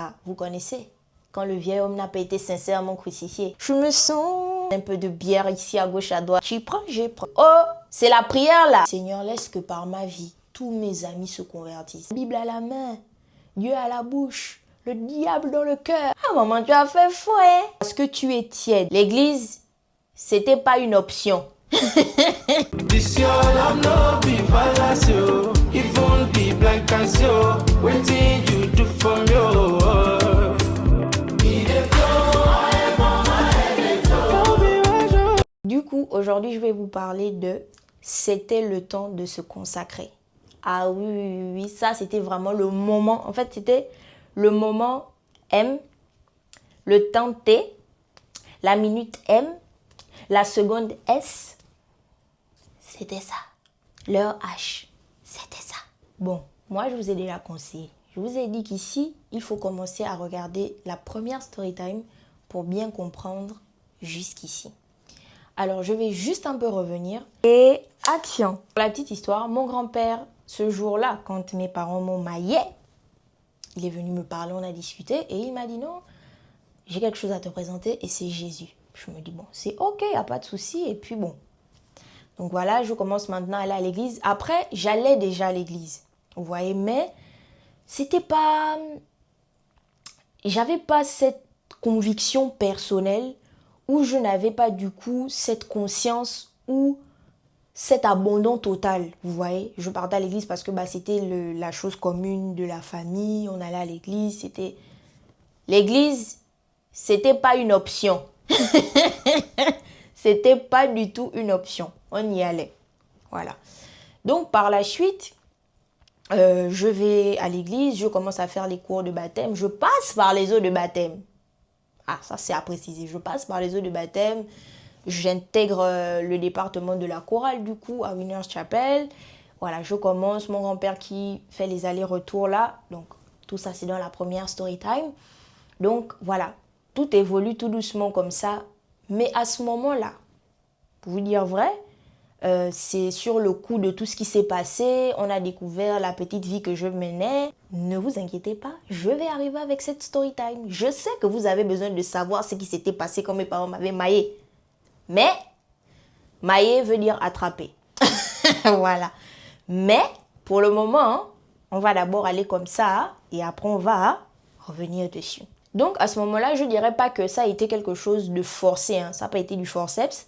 Ah, vous connaissez, quand le vieil homme n'a pas été sincèrement crucifié. Je me sens un peu de bière ici à gauche à droite. J'y prends, j'y prends. Oh, c'est la prière là. Seigneur, laisse que par ma vie, tous mes amis se convertissent. Bible à la main, Dieu à la bouche, le diable dans le cœur. Ah maman, tu as fait fou, hein? Parce que tu es tiède. L'église, c'était pas une option. Du coup, aujourd'hui, je vais vous parler de « C'était le temps de se consacrer ». Ah oui, oui, oui, ça, c'était vraiment le moment. En fait, c'était le moment M, le temps T, la minute M, la seconde S. C'était ça. L'heure H. C'était ça. Bon, moi, je vous ai déjà conseillé. Je vous ai dit qu'ici, il faut commencer à regarder la première story time pour bien comprendre jusqu'ici. Alors, je vais juste un peu revenir. Et action. Pour la petite histoire, mon grand-père, ce jour-là, quand mes parents m'ont maillé, il est venu me parler, on a discuté et il m'a dit non, j'ai quelque chose à te présenter et c'est Jésus. Je me dis bon, c'est ok, il n'y a pas de souci. Et puis bon. Donc voilà, je commence maintenant à aller à l'église. Après, j'allais déjà à l'église. Vous voyez, mais c'était pas... J'avais pas cette conviction personnelle où je n'avais pas du coup cette conscience ou cet abandon total, vous voyez. Je partais à l'église parce que c'était la chose commune de la famille, on allait à l'église, c'était... L'église, c'était pas une option. C'était pas du tout une option, on y allait, voilà. Donc par la suite, je vais à l'église, je commence à faire les cours de baptême, je passe par les eaux de baptême. Ah, ça c'est à préciser. Je passe par les eaux de baptême. J'intègre le département de la chorale du coup à Winners Chapel. Voilà, je commence. Mon grand-père qui fait les allers-retours là. Donc, tout ça c'est dans la première story time. Donc, voilà. Tout évolue tout doucement comme ça. Mais à ce moment-là, pour vous dire vrai, c'est sur le coup de tout ce qui s'est passé. On a découvert la petite vie que je menais. Ne vous inquiétez pas, je vais arriver avec cette story time. Je sais que vous avez besoin de savoir ce qui s'était passé quand mes parents m'avaient maillé. Mais, mailler veut dire attraper. Voilà. Mais, pour le moment, on va d'abord aller comme ça et après on va revenir dessus. Donc, à ce moment-là, je ne dirais pas que ça a été quelque chose de forcé. Ça n'a pas été du forceps.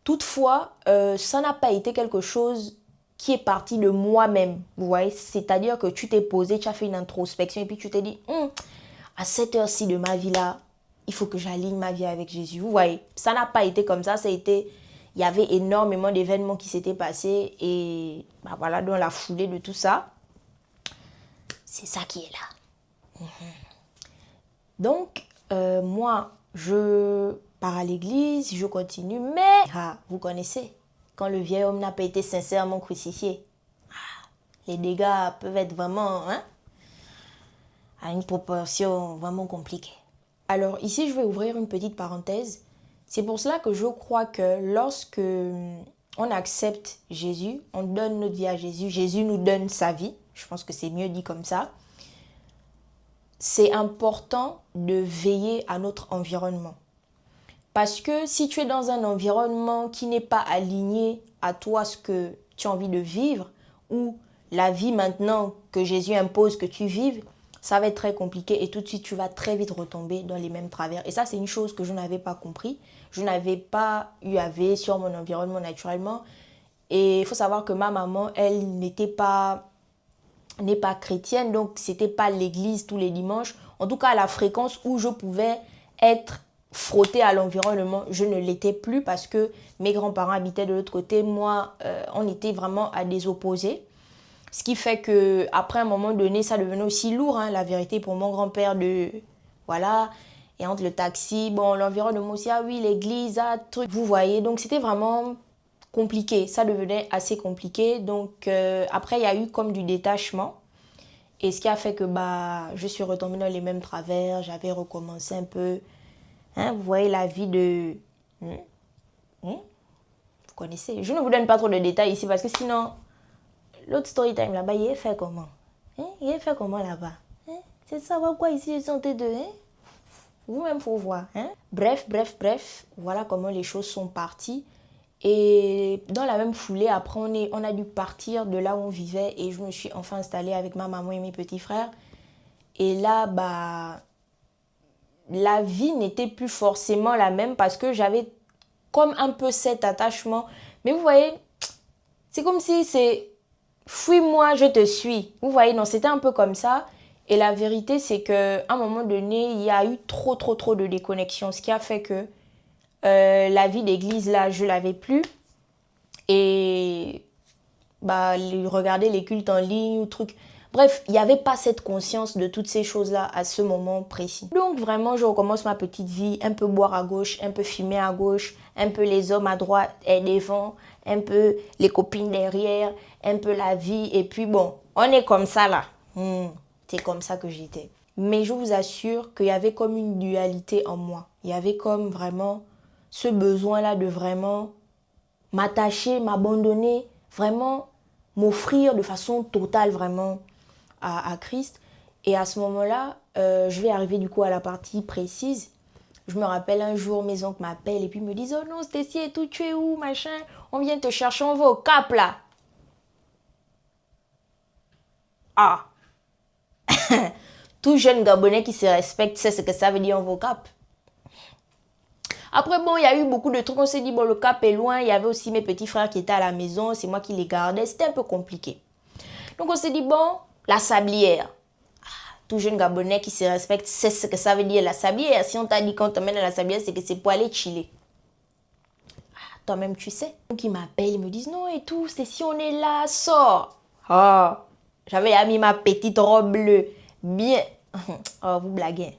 Toutefois, ça n'a pas été quelque chose qui est parti de moi-même, vous voyez. C'est-à-dire que tu t'es posé, tu as fait une introspection et puis tu t'es dit, à cette heure-ci de ma vie-là, il faut que j'aligne ma vie avec Jésus. Vous voyez, ça n'a pas été comme ça, il y avait énormément d'événements qui s'étaient passés et voilà, dans la foulée de tout ça, c'est ça qui est là. Donc, moi, je pars à l'église, je continue, mais vous connaissez, quand le vieil homme n'a pas été sincèrement crucifié, les dégâts peuvent être vraiment à une proportion vraiment compliquée. Alors ici, je vais ouvrir une petite parenthèse. C'est pour cela que je crois que lorsque on accepte Jésus, on donne notre vie à Jésus, Jésus nous donne sa vie, je pense que c'est mieux dit comme ça, c'est important de veiller à notre environnement. Parce que si tu es dans un environnement qui n'est pas aligné à toi, ce que tu as envie de vivre, ou la vie maintenant que Jésus impose que tu vives, ça va être très compliqué et tout de suite, tu vas très vite retomber dans les mêmes travers. Et ça, c'est une chose que je n'avais pas compris. Je n'avais pas eu à veiller sur mon environnement naturellement. Et il faut savoir que ma maman, elle n'est pas chrétienne, donc c'était pas l'église tous les dimanches. En tout cas, à la fréquence où je pouvais être frottée à l'environnement, je ne l'étais plus parce que mes grands-parents habitaient de l'autre côté. Moi, on était vraiment à des opposés. Ce qui fait qu'après un moment donné, ça devenait aussi lourd, la vérité, pour mon grand-père de... Voilà. Et entre le taxi, l'environnement aussi, oui, l'église, truc. Vous voyez, donc c'était vraiment compliqué. Ça devenait assez compliqué. Donc après, il y a eu comme du détachement. Et ce qui a fait que je suis retombée dans les mêmes travers. J'avais recommencé un peu. Vous voyez la vie de... Vous connaissez. Je ne vous donne pas trop de détails ici parce que sinon... L'autre story time là-bas, il est fait comment? Il est fait comment là-bas? C'est ça, quoi ici, je sentais de... Hein? Vous-même, faut voir. Hein? Bref, voilà comment les choses sont parties. Et dans la même foulée, après, on a dû partir de là où on vivait et je me suis enfin installée avec ma maman et mes petits frères. Et là, la vie n'était plus forcément la même parce que j'avais comme un peu cet attachement. Mais vous voyez, c'est comme si c'est fuis-moi, je te suis. Vous voyez, non, c'était un peu comme ça. Et la vérité, c'est qu'à un moment donné, il y a eu trop de déconnexion. Ce qui a fait que la vie d'église, là, je l'avais plus. Et regarder les cultes en ligne ou trucs. Bref, il n'y avait pas cette conscience de toutes ces choses-là à ce moment précis. Donc vraiment, je recommence ma petite vie, un peu boire à gauche, un peu fumer à gauche, un peu les hommes à droite et devant, un peu les copines derrière, un peu la vie. Et puis bon, on est comme ça là. C'est comme ça que j'étais. Mais je vous assure qu'il y avait comme une dualité en moi. Il y avait comme vraiment ce besoin-là de vraiment m'attacher, m'abandonner, vraiment m'offrir de façon totale vraiment à Christ. Et à ce moment-là, je vais arriver du coup à la partie précise. Je me rappelle un jour, mes oncles m'appellent et puis me disent « Oh non, Stécie et tout, tu es où, machin? On vient te chercher, on va au Cap là. » Ah. Tout jeune Gabonais qui se respecte sait ce que ça veut dire on va au Cap. Après, bon, il y a eu beaucoup de trucs. On s'est dit, bon, le Cap est loin. Il y avait aussi mes petits frères qui étaient à la maison. C'est moi qui les gardais. C'était un peu compliqué. Donc, on s'est dit, bon, la sablière. Tout jeune Gabonais qui se respecte sait ce que ça veut dire la sablière. Si on t'a dit qu'on t'emmène à la sablière, c'est que c'est pour aller chiller. Toi-même, tu sais. Donc, ils m'appellent, ils me disent, non, et tout, c'est si on est là, sors. Ah, j'avais mis ma petite robe bleue. Bien. Oh, vous blaguez.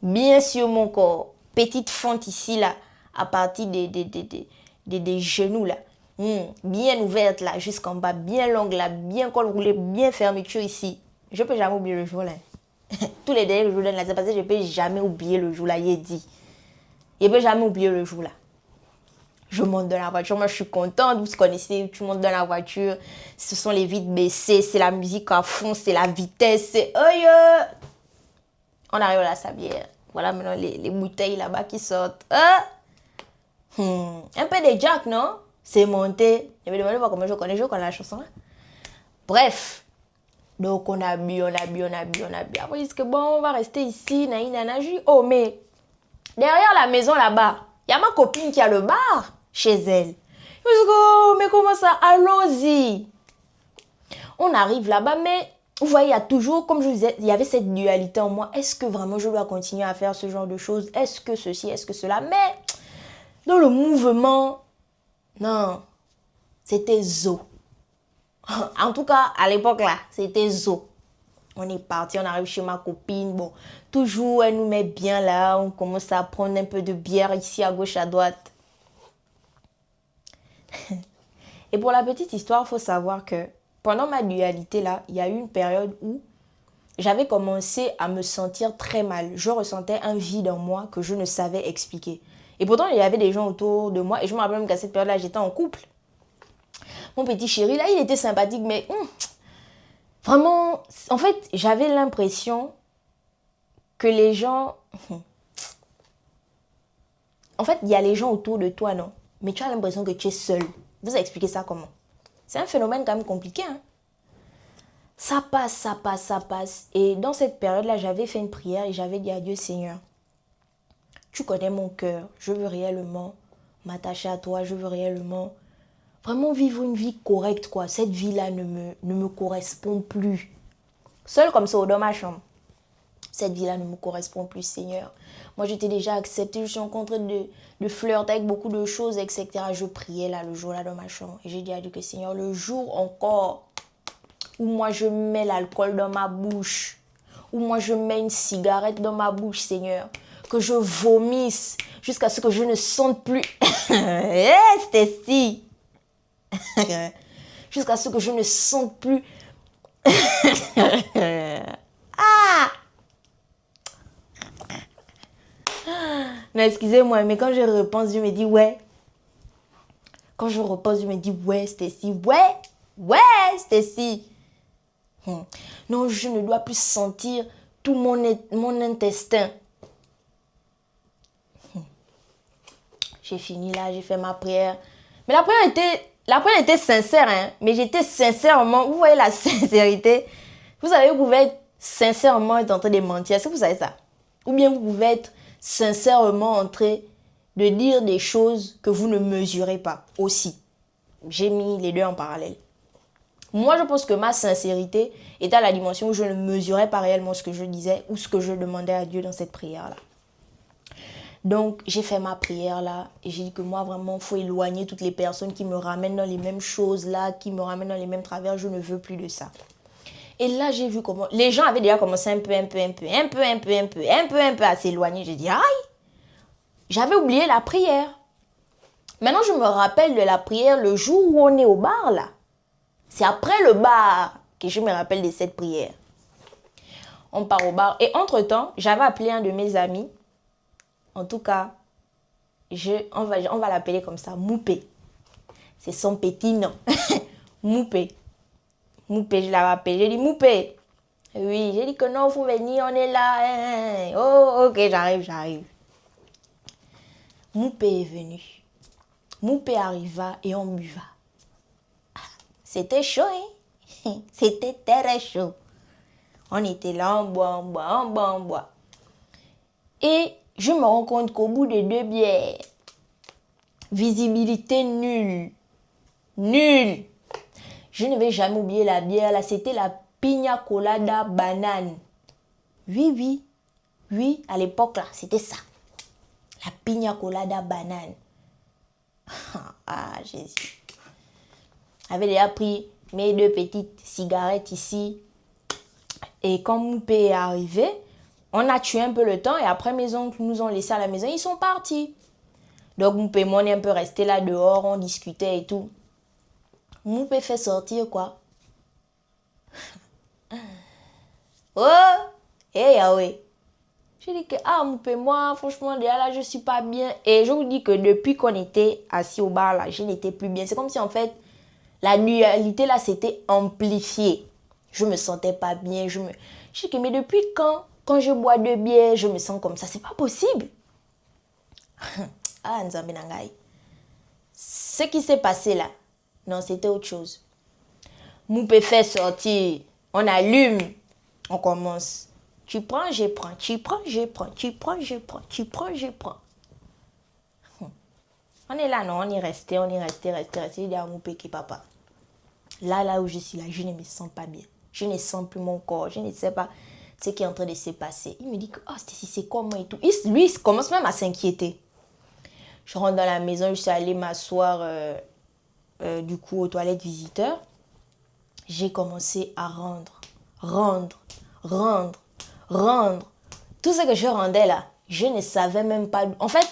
Bien sur mon corps. Petite fente ici, là, à partir des genoux, là. Bien ouverte, là, jusqu'en bas. Bien longue, là. Bien col roulé, bien fermeture ici. Je peux jamais oublier le jour, là. Tous les derniers jours, là, c'est parce que je peux jamais oublier le jour, là, il est dit. Je peux jamais oublier le jour, là. Je monte dans la voiture, moi je suis contente, vous connaissez, tu montes dans la voiture, ce sont les vitres baissées, c'est la musique à fond, c'est la vitesse, c'est... On arrive à la sablière. Voilà maintenant les bouteilles là-bas qui sortent. Un peu de Jack, non? C'est monté. Je me demande pas comment je connais la chanson là. Bref. Donc on a bu. Après, ils disent que bon, on va rester ici, naï. Oh, mais derrière la maison là-bas, il y a ma copine qui a le bar chez elle. Je me dis, oh, mais comment ça? Allons-y. On arrive là-bas, mais vous voyez, il y a toujours, comme je vous disais, il y avait cette dualité en moi. Est-ce que vraiment je dois continuer à faire ce genre de choses? Est-ce que ceci, est-ce que cela? Mais dans le mouvement, non, c'était zo. En tout cas, à l'époque là, c'était zo. On est parti, on arrive chez ma copine. Bon, toujours, elle nous met bien là. On commence à prendre un peu de bière ici, à gauche, à droite. Et pour la petite histoire, il faut savoir que pendant ma dualité là, il y a eu une période où j'avais commencé à me sentir très mal. Je ressentais un vide en moi que je ne savais expliquer. Et pourtant, il y avait des gens autour de moi. Et je me rappelle même qu'à cette période-là, j'étais en couple. Mon petit chéri, là, il était sympathique, mais vraiment, en fait, j'avais l'impression que les gens... En fait, il y a les gens autour de toi, non? Mais tu as l'impression que tu es seul. Vous expliquez ça comment? C'est un phénomène quand même compliqué, hein? Ça passe. Et dans cette période-là, j'avais fait une prière et j'avais dit à Dieu, Seigneur, tu connais mon cœur. Je veux réellement m'attacher à toi. Je veux réellement vraiment vivre une vie correcte, quoi. Cette vie-là ne me correspond plus. Seule comme ça, dans ma chambre. Cette vie-là ne me correspond plus, Seigneur. Moi, j'étais déjà acceptée. Je suis en train de flirter avec beaucoup de choses, etc. Je priais là, le jour-là, dans ma chambre. Et j'ai dit à Dieu que, Seigneur, le jour encore où moi, je mets l'alcool dans ma bouche, où moi, je mets une cigarette dans ma bouche, Seigneur, que je vomisse jusqu'à ce que je ne sente plus. Stécie. Jusqu'à ce que je ne sente plus. Non, excusez-moi, mais quand je repense, je me dis ouais. Quand je repense, je me dis ouais, Stécie. Ouais, Stécie. Non, je ne dois plus sentir tout mon intestin. J'ai fini là, j'ai fait ma prière. Mais la prière était sincère, hein. Mais j'étais sincèrement, vous voyez la sincérité. Vous savez, vous pouvez être sincèrement être en train de mentir. Est-ce que vous savez ça? Ou bien vous pouvez être sincèrement en train de dire des choses que vous ne mesurez pas aussi. J'ai mis les deux en parallèle. Moi, je pense que ma sincérité est à la dimension où je ne mesurais pas réellement ce que je disais ou ce que je demandais à Dieu dans cette prière-là. Donc, j'ai fait ma prière là et j'ai dit que moi, vraiment, il faut éloigner toutes les personnes qui me ramènent dans les mêmes choses là, qui me ramènent dans les mêmes travers. Je ne veux plus de ça. Et là, j'ai vu comment les gens avaient déjà commencé un peu à s'éloigner. J'ai dit, aïe, j'avais oublié la prière. Maintenant, je me rappelle de la prière le jour où on est au bar là. C'est après le bar que je me rappelle de cette prière. On part au bar et entre-temps, j'avais appelé un de mes amis. En tout cas, on va l'appeler comme ça, Moupé. C'est son petit nom. Moupé. Moupé, je l'avais appelé. J'ai dit, Moupé. Oui, j'ai dit que non, il faut venir, on est là. Oh, ok, j'arrive. Moupé est venu. Moupé arriva et on buva. C'était chaud, hein? C'était très chaud. On était là, on boit. Et je me rends compte qu'au bout de 2 bières, visibilité nulle. Nulle. Je ne vais jamais oublier la bière là. C'était la Pina Colada banane. Oui, à l'époque là, c'était ça. La Pina Colada banane. Ah, Jésus. J'avais déjà pris mes 2 petites cigarettes ici. Et quand mon père est arrivé, on a tué un peu le temps. Et après, mes oncles nous ont laissés à la maison. Ils sont partis. Donc, mon père et moi, on est un peu restés là dehors. On discutait et tout. Mon père fait sortir quoi? Oh! Hey, Yahweh! J'ai dit que, mon père, moi, franchement, déjà là, je suis pas bien. Et je vous dis que depuis qu'on était assis au bar là, je n'étais plus bien. C'est comme si en fait, la dualité là s'était amplifiée. Je me sentais pas bien. Je dis que, mais depuis quand je bois 2 bières, je me sens comme ça? C'est pas possible. Nzambe Nangai. Ce qui s'est passé là, non, c'était autre chose. Moupé fait sortir. On allume. On commence. Tu prends, je prends. Tu prends, je prends. Tu prends, je prends. Tu prends, je prends. On est là, non, on est resté. Il dit à Moupé qui papa. Là où je suis là, je ne me sens pas bien. Je ne sens plus mon corps. Je ne sais pas ce qui est en train de se passer. Il me dit que, Stacy, c'est comment et tout. Lui, il commence même à s'inquiéter. Je rentre dans la maison, je suis allée m'asseoir du coup aux toilettes visiteurs. J'ai commencé à rendre. Tout ce que je rendais là, je ne savais même pas. En fait,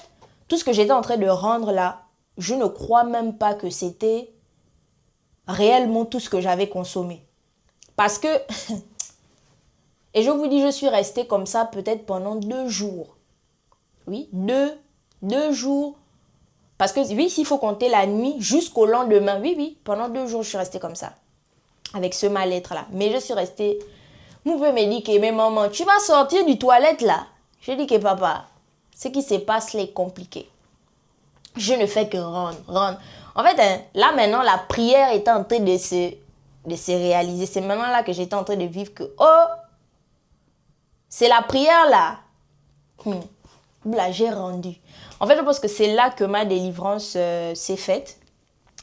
tout ce que j'étais en train de rendre là, je ne crois même pas que c'était réellement tout ce que j'avais consommé. Parce que, et je vous dis, je suis restée comme ça peut-être pendant 2 jours. Oui, 2 jours. Parce que oui, s'il faut compter la nuit jusqu'au lendemain. Oui, pendant 2 jours, je suis restée comme ça. Avec ce mal-être là. Mais je suis restée. Mon père me dit que, mais maman, tu vas sortir du toilette là. Je dis que papa, ce qui se passe là est compliqué. Je ne fais que rendre. En fait, là maintenant, la prière est en train de se réaliser. C'est maintenant là que j'étais en train de vivre que, c'est la prière là. Là, j'ai rendu. En fait, je pense que c'est là que ma délivrance s'est faite.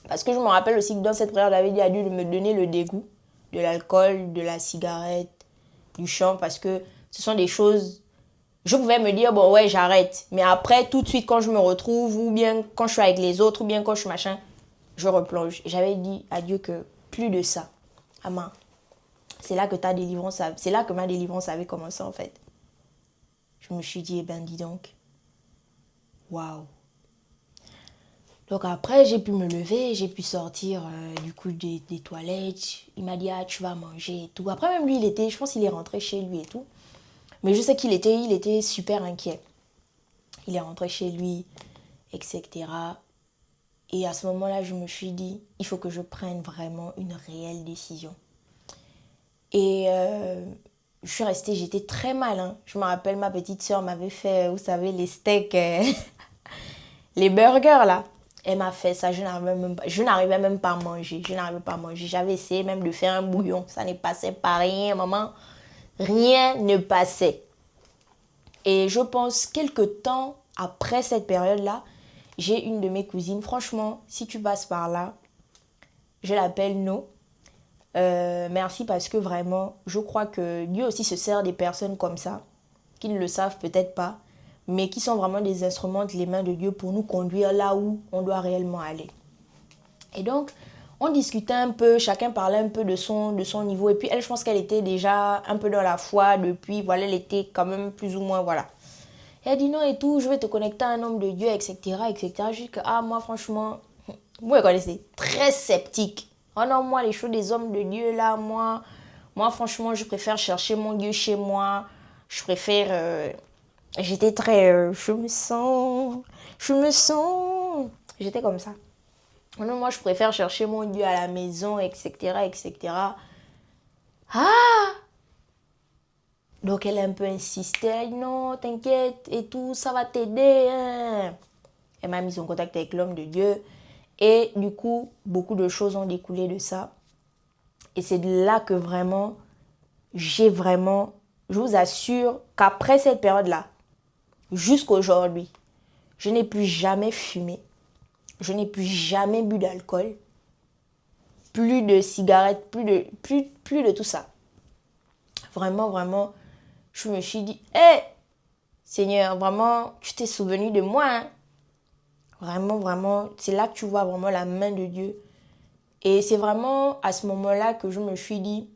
Parce que je me rappelle aussi que dans cette prière, j'avais dit à Dieu de me donner le dégoût de l'alcool, de la cigarette, du chant. Parce que ce sont des choses... Je pouvais me dire, bon, ouais, j'arrête. Mais après, tout de suite, quand je me retrouve, ou bien quand je suis avec les autres, ou bien quand je suis machin, je replonge. J'avais dit à Dieu que plus de ça. Amen. C'est là que c'est là que ma délivrance avait commencé, en fait. Je me suis dit, eh ben, dis donc. Waouh. Donc après, j'ai pu me lever, j'ai pu sortir du coup des toilettes. Il m'a dit, tu vas manger et tout. Après, même lui, je pense qu'il est rentré chez lui et tout. Mais je sais qu'il était super inquiet. Il est rentré chez lui, etc. Et à ce moment-là, je me suis dit, il faut que je prenne vraiment une réelle décision. Et je suis restée, j'étais très mal. Hein. Je me rappelle, ma petite soeur m'avait fait, vous savez, les steaks, les burgers là. Elle m'a fait ça, je n'arrivais même pas à manger. Je n'arrivais pas à manger. J'avais essayé même de faire un bouillon. Ça ne passait pas rien, maman. Rien ne passait. Et je pense quelques temps après cette période-là, j'ai une de mes cousines. Franchement, si tu passes par là, je l'appelle No. Merci parce que vraiment, je crois que Dieu aussi se sert des personnes comme ça, qui ne le savent peut-être pas, mais qui sont vraiment des instruments entre les mains de Dieu pour nous conduire là où on doit réellement aller. Et donc, on discutait un peu, chacun parlait un peu de son niveau. Et puis elle, je pense qu'elle était déjà un peu dans la foi depuis, voilà, elle était quand même plus ou moins, voilà. Et elle dit non et tout, je vais te connecter à un homme de Dieu, etc., etc. Je dis que, ah, moi, franchement, vous me connaissez, très sceptique. Oh non, moi, les choses des hommes de Dieu, là, moi franchement, je préfère chercher mon Dieu chez moi. Je préfère... j'étais très... je me sens... J'étais comme ça. Oh non, moi, je préfère chercher mon Dieu à la maison, etc., etc. Ah! Donc, elle a un peu insisté. Non, t'inquiète et tout, ça va t'aider. Hein. Elle m'a mis en contact avec l'homme de Dieu. Et du coup, beaucoup de choses ont découlé de ça. Et c'est de là que vraiment, je vous assure qu'après cette période-là, jusqu'aujourd'hui, je n'ai plus jamais fumé. Je n'ai plus jamais bu d'alcool. Plus de cigarettes, plus de tout ça. Vraiment, vraiment, je me suis dit, hé, Seigneur, vraiment, tu t'es souvenu de moi. Hein? Vraiment, vraiment, c'est là que tu vois vraiment la main de Dieu. Et c'est vraiment à ce moment-là que je me suis dit,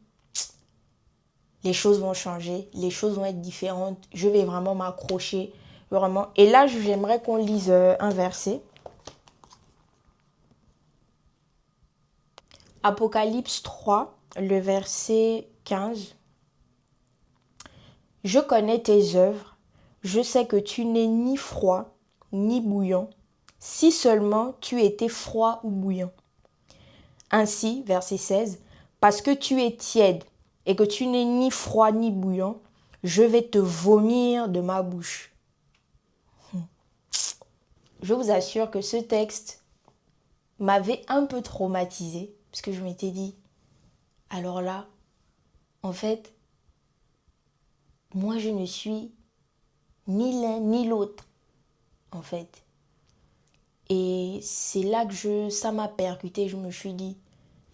les choses vont changer, les choses vont être différentes. Je vais vraiment m'accrocher. Vraiment. Et là, j'aimerais qu'on lise un verset. Apocalypse 3, le verset 15. Je connais tes œuvres. Je sais que tu n'es ni froid, ni bouillant. Si seulement tu étais froid ou bouillant. Ainsi, verset 16, parce que tu es tiède et que tu n'es ni froid ni bouillant, je vais te vomir de ma bouche. Je vous assure que ce texte m'avait un peu traumatisée, parce que je m'étais dit, alors là, en fait, moi je ne suis ni l'un ni l'autre, en fait. Et c'est là que ça m'a percuté, je me suis dit,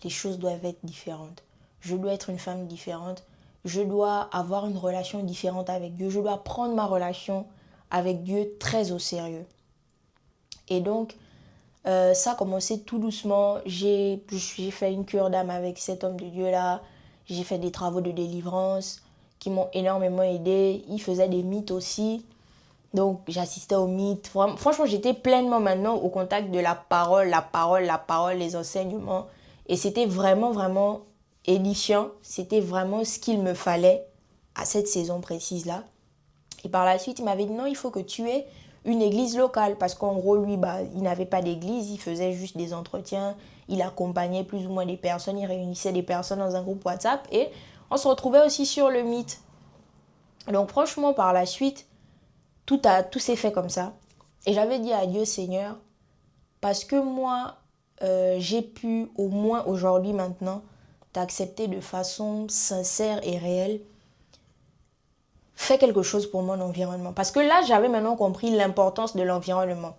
les choses doivent être différentes. Je dois être une femme différente. Je dois avoir une relation différente avec Dieu. Je dois prendre ma relation avec Dieu très au sérieux. Et donc, ça a commencé tout doucement. J'ai fait une cure d'âme avec cet homme de Dieu-là. J'ai fait des travaux de délivrance qui m'ont énormément aidé. Il faisait des mythes aussi. Donc, j'assistais aux mythes. Franchement, j'étais pleinement maintenant au contact de la parole, les enseignements. Et c'était vraiment, vraiment édifiant. C'était vraiment ce qu'il me fallait à cette saison précise-là. Et par la suite, il m'avait dit non, il faut que tu aies une église locale. Parce qu'en gros, lui, il n'avait pas d'église. Il faisait juste des entretiens. Il accompagnait plus ou moins des personnes. Il réunissait des personnes dans un groupe WhatsApp. Et on se retrouvait aussi sur le mythe. Donc, franchement, par la suite, tout s'est fait comme ça. Et j'avais dit à Dieu, Seigneur, parce que moi, j'ai pu au moins aujourd'hui maintenant t'accepter de façon sincère et réelle. Fais quelque chose pour mon environnement. Parce que là, j'avais maintenant compris l'importance de l'environnement.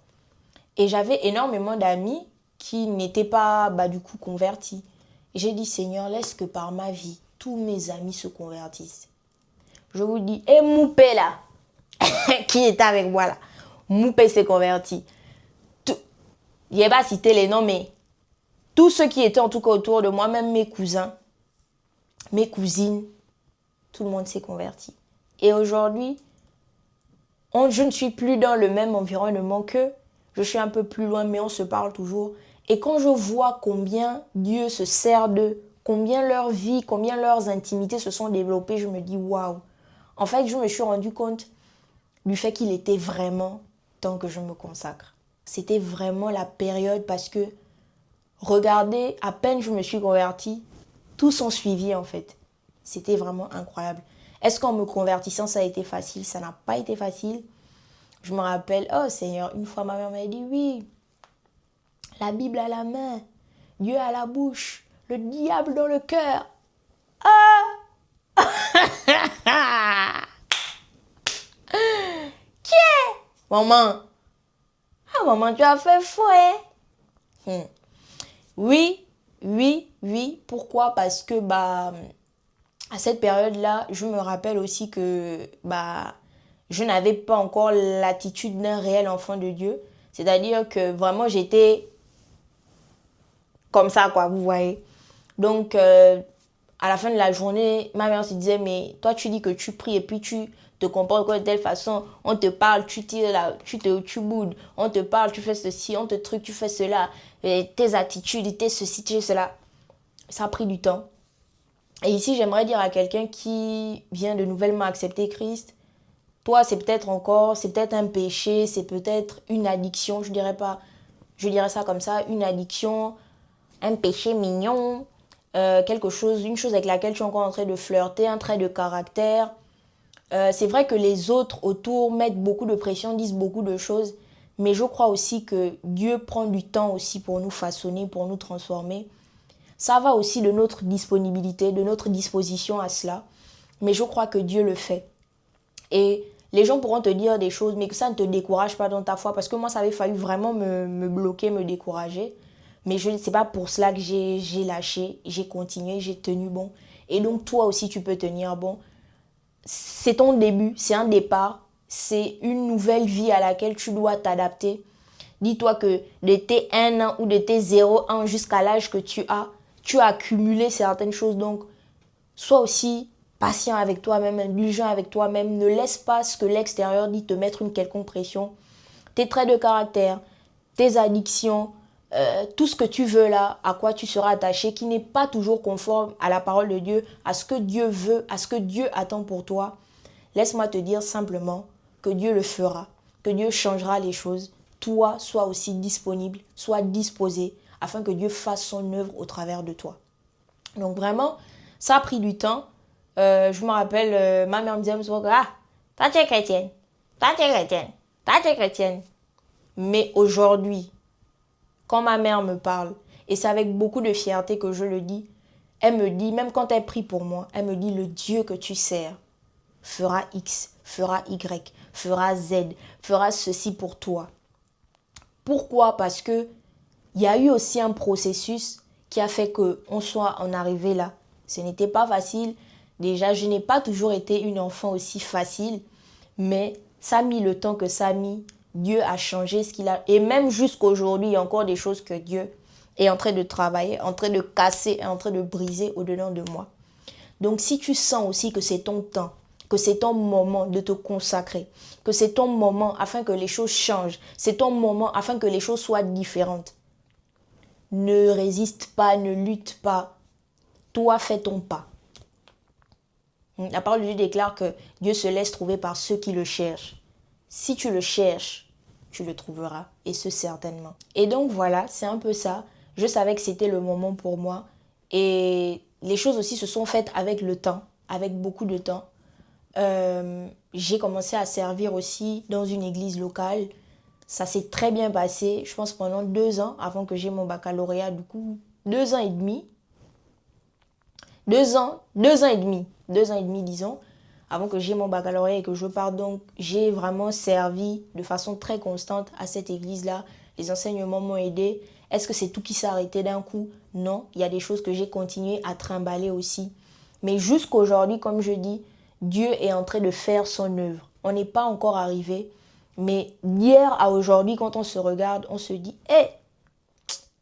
Et j'avais énormément d'amis qui n'étaient pas du coup convertis. Et j'ai dit, Seigneur, laisse que par ma vie, tous mes amis se convertissent. Je vous dis, et Moupé là, qui était avec moi là, Moupé s'est converti. Je n'ai pas cité les noms, mais tous ceux qui étaient en tout cas autour de moi, même mes cousins, mes cousines, tout le monde s'est converti. Et aujourd'hui, je ne suis plus dans le même environnement qu'eux. Je suis un peu plus loin, mais on se parle toujours. Et quand je vois combien Dieu se sert d'eux, combien leur vie, combien leurs intimités se sont développées, je me dis waouh. En fait, je me suis rendu compte du fait qu'il était vraiment temps que je me consacre. C'était vraiment la période parce que, regardez, à peine je me suis convertie, tous ont suivi en fait. C'était vraiment incroyable. Est-ce qu'en me convertissant, ça a été facile? Ça n'a pas été facile. Je me rappelle, oh Seigneur, une fois ma mère m'a dit, oui, la Bible à la main, Dieu à la bouche, le diable dans le cœur. Ah! Maman, maman, tu as fait faux, hein? Oui, oui, oui. Pourquoi? Parce que, à cette période-là, je me rappelle aussi que, je n'avais pas encore l'attitude d'un réel enfant de Dieu. C'est-à-dire que vraiment, j'étais comme ça, quoi, vous voyez. Donc, à la fin de la journée, ma mère se disait, mais toi, tu dis que tu pries et puis tu te comportes de telle façon. On te parle, tu tires là, tu boudes. On te parle, tu fais ceci, on te truc, tu fais cela. Et tes attitudes, tes ceci, tes cela. Ça a pris du temps. Et ici, j'aimerais dire à quelqu'un qui vient de nouvellement accepter Christ, toi, c'est peut-être un péché, c'est peut-être une addiction, je dirais ça comme ça, une addiction, un péché mignon, une chose avec laquelle tu es encore en train de flirter, un trait de caractère. C'est vrai que les autres autour mettent beaucoup de pression, disent beaucoup de choses, mais je crois aussi que Dieu prend du temps aussi pour nous façonner, pour nous transformer. Ça va aussi de notre disponibilité, de notre disposition à cela, mais je crois que Dieu le fait. Et les gens pourront te dire des choses, mais que ça ne te décourage pas dans ta foi, parce que moi, ça avait fallu vraiment me bloquer, me décourager. Mais ce n'est pas pour cela que j'ai lâché, j'ai continué, j'ai tenu bon. Et donc, toi aussi, tu peux tenir bon. C'est ton début, c'est un départ, c'est une nouvelle vie à laquelle tu dois t'adapter. Dis-toi que de tes 1 an ou de tes 0 ans jusqu'à l'âge que tu as accumulé certaines choses. Donc, sois aussi patient avec toi-même, indulgent avec toi-même. Ne laisse pas ce que l'extérieur dit te mettre une quelconque pression. Tes traits de caractère, tes addictions, tout ce que tu veux là, à quoi tu seras attaché, qui n'est pas toujours conforme à la parole de Dieu, à ce que Dieu veut, à ce que Dieu attend pour toi. Laisse-moi te dire simplement que Dieu le fera, que Dieu changera les choses. Toi, sois aussi disponible, sois disposé, afin que Dieu fasse son œuvre au travers de toi. Donc vraiment, ça a pris du temps. Je me rappelle, ma mère me disait souvent, ah, toi tu es chrétienne, toi tu es chrétienne, toi tu es chrétienne. Mais aujourd'hui, quand ma mère me parle, et c'est avec beaucoup de fierté que je le dis, elle me dit, même quand elle prie pour moi, elle me dit, le Dieu que tu sers fera X, fera Y, fera Z, fera ceci pour toi. Pourquoi? Parce que il y a eu aussi un processus qui a fait qu'on soit en arrivé là. Ce n'était pas facile. Déjà, je n'ai pas toujours été une enfant aussi facile, mais ça a mis le temps que ça a mis. Dieu a changé ce qu'il a. Et même jusqu'aujourd'hui, il y a encore des choses que Dieu est en train de travailler, en train de casser, en train de briser au-dedans de moi. Donc, si tu sens aussi que c'est ton temps, que c'est ton moment de te consacrer, que c'est ton moment afin que les choses changent, c'est ton moment afin que les choses soient différentes, ne résiste pas, ne lutte pas. Toi, fais ton pas. La parole de Dieu déclare que Dieu se laisse trouver par ceux qui le cherchent. Si tu le cherches, tu le trouveras, et ce certainement. Et donc voilà, c'est un peu ça. Je savais que c'était le moment pour moi. Et les choses aussi se sont faites avec le temps, avec beaucoup de temps. J'ai commencé à servir aussi dans une église locale. Ça s'est très bien passé, je pense pendant 2 ans avant que j'ai mon baccalauréat, du coup 2 ans et demi. 2 ans et demi disons, avant que j'ai mon baccalauréat et que je parte. Donc j'ai vraiment servi de façon très constante à cette église-là. Les enseignements m'ont aidé. Est-ce que c'est tout qui s'est arrêté d'un coup? Non, il y a des choses que j'ai continué à trimballer aussi. Mais jusqu'aujourd'hui, comme je dis, Dieu est en train de faire son œuvre. On n'est pas encore arrivé. Mais d'hier à aujourd'hui, quand on se regarde, on se dit, hé,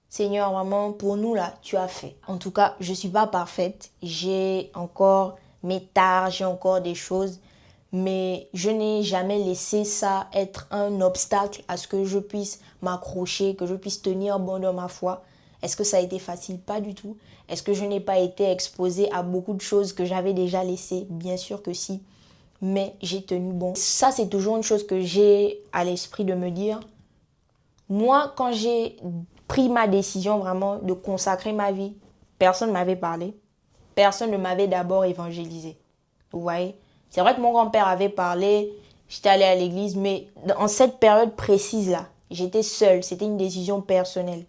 Seigneur, vraiment, pour nous là, tu as fait. En tout cas, je ne suis pas parfaite. J'ai encore mes tares, j'ai encore des choses. Mais je n'ai jamais laissé ça être un obstacle à ce que je puisse m'accrocher, que je puisse tenir bon dans ma foi. Est-ce que ça a été facile? Pas du tout. Est-ce que je n'ai pas été exposée à beaucoup de choses que j'avais déjà laissées? Bien sûr que si. Mais j'ai tenu bon. Ça, c'est toujours une chose que j'ai à l'esprit de me dire. Moi, quand j'ai pris ma décision vraiment de consacrer ma vie, personne ne m'avait parlé. personne ne m'avait d'abord évangélisé. Vous voyez? C'est vrai que mon grand-père avait parlé, j'étais allée à l'église, mais en cette période précise-là, j'étais seule. C'était une décision personnelle.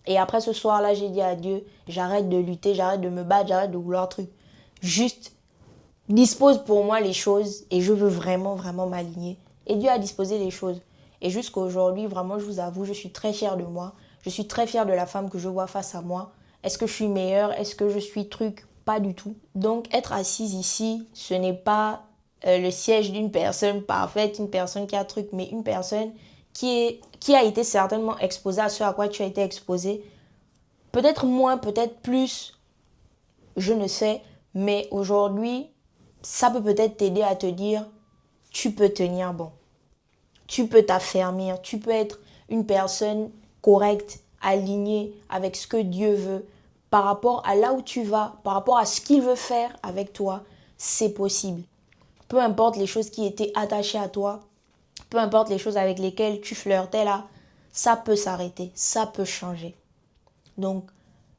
Et après ce soir-là, j'ai dit à Dieu, j'arrête de lutter, j'arrête de me battre, j'arrête de vouloir truc. Juste, dispose pour moi les choses et je veux vraiment, vraiment m'aligner. Et Dieu a disposé les choses. Et jusqu'à aujourd'hui, vraiment, je vous avoue, je suis très fière de moi. Je suis très fière de la femme que je vois face à moi. Est-ce que je suis meilleure? Est-ce que je suis truc? Pas du tout. Donc, être assise ici, ce n'est pas le siège d'une personne parfaite, une personne qui a truc, mais une personne qui a été certainement exposée à ce à quoi tu as été exposé. Peut-être moins, peut-être plus, je ne sais. Mais aujourd'hui, ça peut peut-être t'aider à te dire, tu peux tenir bon. Tu peux t'affermir, tu peux être une personne correcte, alignée avec ce que Dieu veut, par rapport à là où tu vas, par rapport à ce qu'il veut faire avec toi, c'est possible. Peu importe les choses qui étaient attachées à toi, peu importe les choses avec lesquelles tu flirtais là, ça peut s'arrêter, ça peut changer. Donc,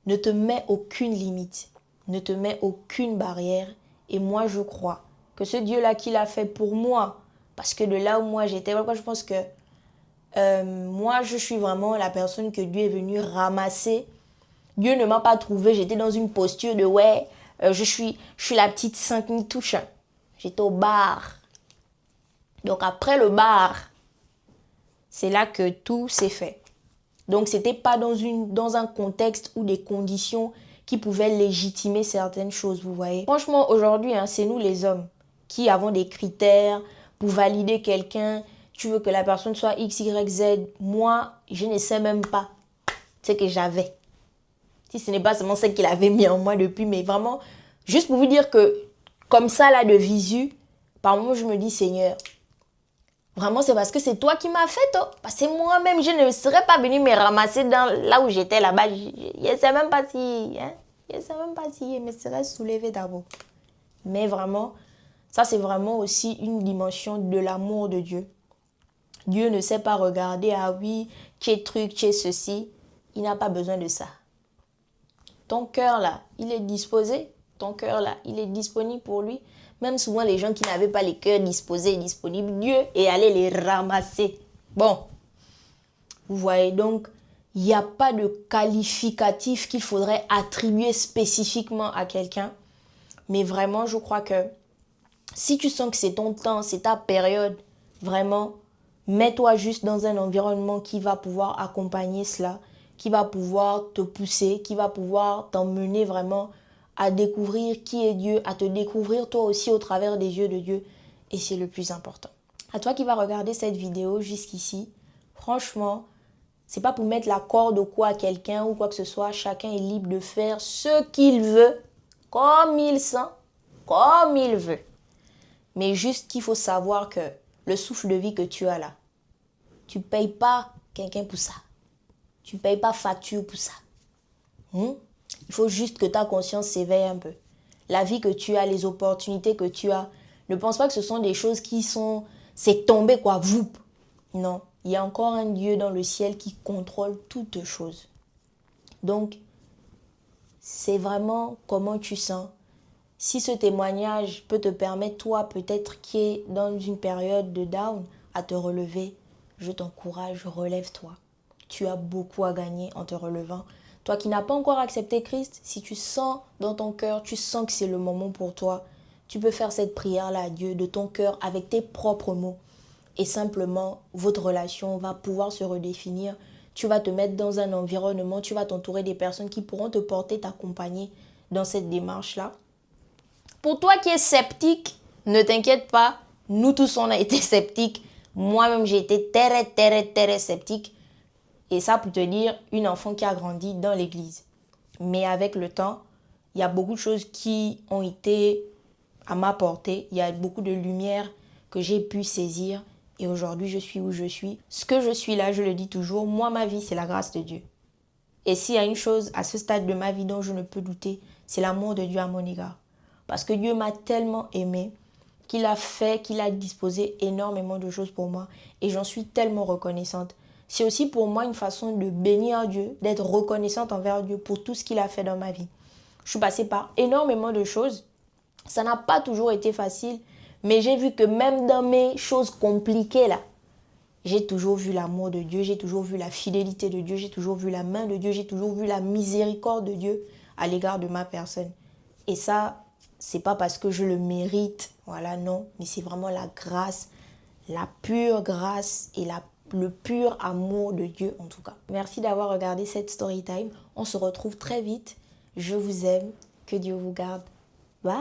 ne te mets aucune limite, ne te mets aucune barrière. Et moi, je crois que ce Dieu-là qui l'a fait pour moi, parce que de là où moi j'étais, je pense que moi, je suis vraiment la personne que Dieu est venu ramasser. Dieu ne m'a pas trouvé, j'étais dans une posture de ouais, je suis la petite sainte ni touche. J'étais au bar. Donc après le bar, c'est là que tout s'est fait. Donc c'était pas dans un contexte ou des conditions qui pouvaient légitimer certaines choses, vous voyez. Franchement, aujourd'hui, c'est nous les hommes qui avons des critères pour valider quelqu'un. Tu veux que la personne soit X, Y, Z. Moi, je ne sais même pas ce que j'avais. Si ce n'est pas seulement ce qu'il avait mis en moi depuis, mais vraiment, juste pour vous dire que, comme ça, là, de visu, par moments, je me dis, Seigneur, vraiment, c'est parce que c'est toi qui m'as fait, toi. Parce que moi-même, je ne serais pas venue me ramasser là où j'étais là-bas. Je ne sais même pas si, je ne sais même pas si je me serais soulevée d'abord. Mais vraiment, ça, c'est vraiment aussi une dimension de l'amour de Dieu. Dieu ne sait pas regarder, ah oui, tu es truc, tu es ceci. Il n'a pas besoin de ça. Ton cœur là, il est disposé. Ton cœur là, il est disponible pour lui. Même souvent les gens qui n'avaient pas les cœurs disposés et disponibles, Dieu est allé les ramasser. Bon, vous voyez donc, il n'y a pas de qualificatif qu'il faudrait attribuer spécifiquement à quelqu'un. Mais vraiment, je crois que si tu sens que c'est ton temps, c'est ta période, vraiment, mets-toi juste dans un environnement qui va pouvoir accompagner cela, qui va pouvoir te pousser, qui va pouvoir t'emmener vraiment à découvrir qui est Dieu, à te découvrir toi aussi au travers des yeux de Dieu. Et c'est le plus important. À toi qui vas regarder cette vidéo jusqu'ici, franchement, c'est pas pour mettre la corde au cou à quelqu'un ou quoi que ce soit. Chacun est libre de faire ce qu'il veut, comme il sent, comme il veut. Mais juste qu'il faut savoir que le souffle de vie que tu as là, tu ne payes pas quelqu'un pour ça. Tu ne payes pas facture pour ça. Il faut juste que ta conscience s'éveille un peu. La vie que tu as, les opportunités que tu as, ne pense pas que ce sont des choses qui sont... C'est tombé quoi, vous. Non, il y a encore un Dieu dans le ciel qui contrôle toutes choses. Donc, c'est vraiment comment tu sens. Si ce témoignage peut te permettre, toi, peut-être qui est dans une période de down, à te relever, je t'encourage, relève-toi. Tu as beaucoup à gagner en te relevant. Toi qui n'as pas encore accepté Christ, si tu sens dans ton cœur, tu sens que c'est le moment pour toi, tu peux faire cette prière-là à Dieu de ton cœur avec tes propres mots. Et simplement, votre relation va pouvoir se redéfinir. Tu vas te mettre dans un environnement, tu vas t'entourer des personnes qui pourront te porter, t'accompagner dans cette démarche-là. Pour toi qui es sceptique, ne t'inquiète pas, nous tous on a été sceptiques. Moi-même j'ai été très sceptique. Et ça pour te dire, une enfant qui a grandi dans l'église. Mais avec le temps, il y a beaucoup de choses qui ont été à ma portée. Il y a beaucoup de lumière que j'ai pu saisir. Et aujourd'hui, je suis où je suis. Ce que je suis là, je le dis toujours, moi, ma vie, c'est la grâce de Dieu. Et s'il y a une chose à ce stade de ma vie dont je ne peux douter, c'est l'amour de Dieu à mon égard. Parce que Dieu m'a tellement aimé qu'il a fait, qu'il a disposé énormément de choses pour moi. Et j'en suis tellement reconnaissante. C'est aussi pour moi une façon de bénir Dieu, d'être reconnaissante envers Dieu pour tout ce qu'il a fait dans ma vie. Je suis passée par énormément de choses. Ça n'a pas toujours été facile, mais j'ai vu que même dans mes choses compliquées là, j'ai toujours vu l'amour de Dieu, j'ai toujours vu la fidélité de Dieu, j'ai toujours vu la main de Dieu, j'ai toujours vu la miséricorde de Dieu à l'égard de ma personne. Et ça, c'est pas parce que je le mérite, voilà, non, mais c'est vraiment la grâce, la pure grâce et le pur amour de Dieu en tout cas. Merci d'avoir regardé cette story time. On se retrouve très vite. Je vous aime. Que Dieu vous garde. Bye.